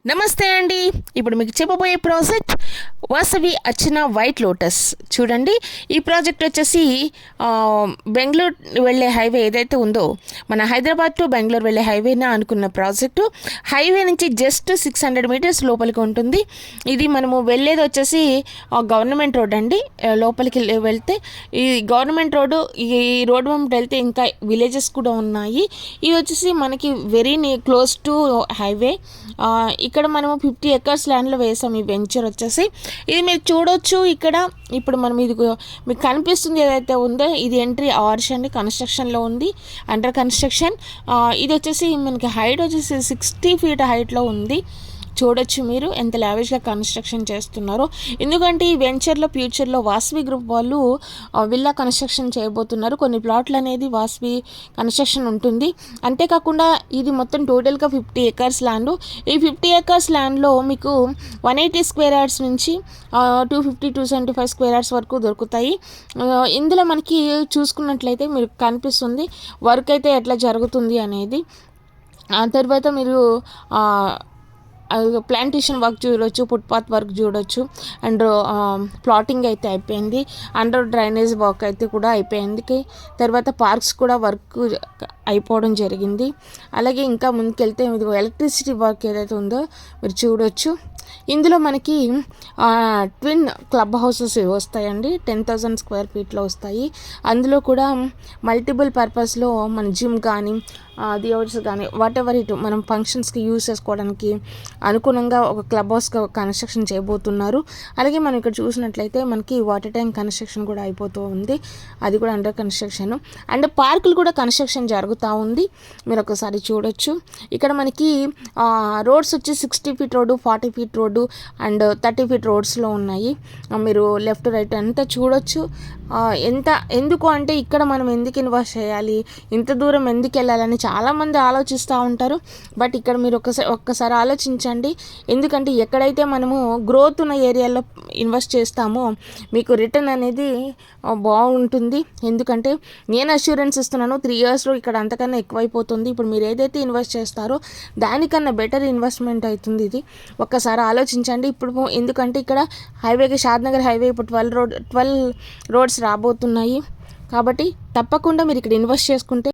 నమస్తే అండి. ఇప్పుడు మీకు చెప్పబోయే ప్రాజెక్ట్ వాసవి అర్చన వైట్ లోటస్. చూడండి, ఈ ప్రాజెక్ట్ వచ్చేసి బెంగళూరు వెళ్ళే హైవే ఏదైతే ఉందో, మన హైదరాబాద్ టు బెంగళూరు వెళ్ళే హైవేనా అనుకున్న ప్రాజెక్టు. హైవే నుంచి జస్ట్ 600 మీటర్స్ లోపలికి ఉంటుంది. ఇది మనము వెళ్ళేది వచ్చేసి గవర్నమెంట్ రోడ్ అండి. లోపలికి వెళ్తే ఈ గవర్నమెంట్ రోడ్డు, ఈ రోడ్ వెంబడి వెళ్తే ఇంకా విలేజెస్ కూడా ఉన్నాయి. ఇది వచ్చేసి మనకి వెరీ క్లోజ్ టు హైవే. ఇక్కడ మనము 50 ఎకర్స్ ల్యాండ్లో వేసాం ఈ వెంచర్ వచ్చేసి. ఇది మీరు చూడొచ్చు. ఇక్కడ ఇప్పుడు మనం ఇది మీకు కనిపిస్తుంది ఏదైతే ఉందో, ఇది ఎంట్రీ ఆర్చ్ అండి, కన్స్ట్రక్షన్లో ఉంది, అండర్ కన్స్ట్రక్షన్. ఇది వచ్చేసి మనకి హైట్ వచ్చేసి 60 ఫీట్ హైట్లో ఉంది. చూడొచ్చు మీరు ఎంత లావిష్గా కన్స్ట్రక్షన్ చేస్తున్నారో. ఎందుకంటే ఈ వెంచర్లో ఫ్యూచర్లో వాసవి గ్రూప్ వాళ్ళు విల్లా కన్స్ట్రక్షన్ చేయబోతున్నారు. కొన్ని ప్లాట్లు అనేది వాసవి కన్స్ట్రక్షన్ ఉంటుంది. అంతేకాకుండా ఇది మొత్తం టోటల్గా 50 ఎకర్స్ ల్యాండ్. ఈ 50 ఎకర్స్ ల్యాండ్లో మీకు 180 స్క్వేర్ యార్డ్స్ నుంచి 250-275 స్క్వేర్ యార్డ్స్ వరకు దొరుకుతాయి. ఇందులో మనకి చూసుకున్నట్లయితే మీరు కనిపిస్తుంది వర్క్ అయితే ఎట్లా జరుగుతుంది అనేది. ఆ తర్వాత మీరు ప్లాంటేషన్ వర్క్ చూడవచ్చు, ఫుట్పాత్ వర్క్ చూడవచ్చు, అండ్ ప్లాటింగ్ అయితే అయిపోయింది. అండర్ డ్రైనేజ్ వర్క్ అయితే కూడా అయిపోయింది. తర్వాత పార్క్స్ కూడా వర్క్ అయిపోవడం జరిగింది. అలాగే ఇంకా ముందుకెళ్తే ఇది ఎలక్ట్రిసిటీ వర్క్ ఏదైతే ఉందో మీరు చూడవచ్చు. ఇందులో మనకి ట్విన్ క్లబ్ హౌసెస్ వస్తాయండి, 10,000 స్క్వేర్ ఫీట్లో వస్తాయి. అందులో కూడా మల్టిపుల్ పర్పస్లో మన జిమ్ కానీ థియేటర్స్ కానీ వాట్ ఎవర్ ఇటు మనం ఫంక్షన్స్కి యూజ్ చేసుకోవడానికి అనుగుణంగా ఒక క్లబ్ హౌస్ కన్స్ట్రక్షన్ చేయబోతున్నారు. అలాగే మనం ఇక్కడ చూసినట్లయితే మనకి వాటర్ ట్యాంక్ కన్స్ట్రక్షన్ కూడా అయిపోతూ ఉంది, అది కూడా అండర్ కన్స్ట్రక్షన్. అండ్ పార్కులు కూడా కన్స్ట్రక్షన్ జరుగుతూ ఉంది, మీరు ఒకసారి చూడొచ్చు. ఇక్కడ మనకి రోడ్స్ వచ్చి 60 feet road, 40 feet road and 30 feet రోడ్స్లో ఉన్నాయి. మీరు లెఫ్ట్ రైట్ అంతా చూడొచ్చు. ఎందుకు అంటే ఇక్కడ మనం ఎందుకు ఇన్వెస్ట్ చేయాలి, ఇంత దూరం ఎందుకు వెళ్ళాలని చాలామంది ఆలోచిస్తూ ఉంటారు. బట్ ఇక్కడ మీరు ఒక్కసారి ఆలోచించండి. ఎందుకంటే ఎక్కడైతే మనము గ్రోత్ ఉన్న ఏరియాలో ఇన్వెస్ట్ చేస్తామో మీకు రిటర్న్ అనేది బాగుంటుంది. ఎందుకంటే నేను అష్యూరెన్స్ ఇస్తున్నాను, 3 ఇయర్స్లో ఇక్కడ అంతకన్నా ఎక్కువైపోతుంది. ఇప్పుడు మీరు ఏదైతే ఇన్వెస్ట్ చేస్తారో దానికన్నా బెటర్ ఇన్వెస్ట్మెంట్ అవుతుంది ఇది. ఒక్కసారి ఆలోచించండి. ఇప్పుడు ఎందుకంటే ఇక్కడ హైవేకి షాద్నగర్ హైవే ఇప్పుడు 12 రోడ్స్ రాబోతున్నాయి. కాబట్టి తప్పకుండా మీరు ఇక్కడ ఇన్వెస్ట్ చేసుకుంటే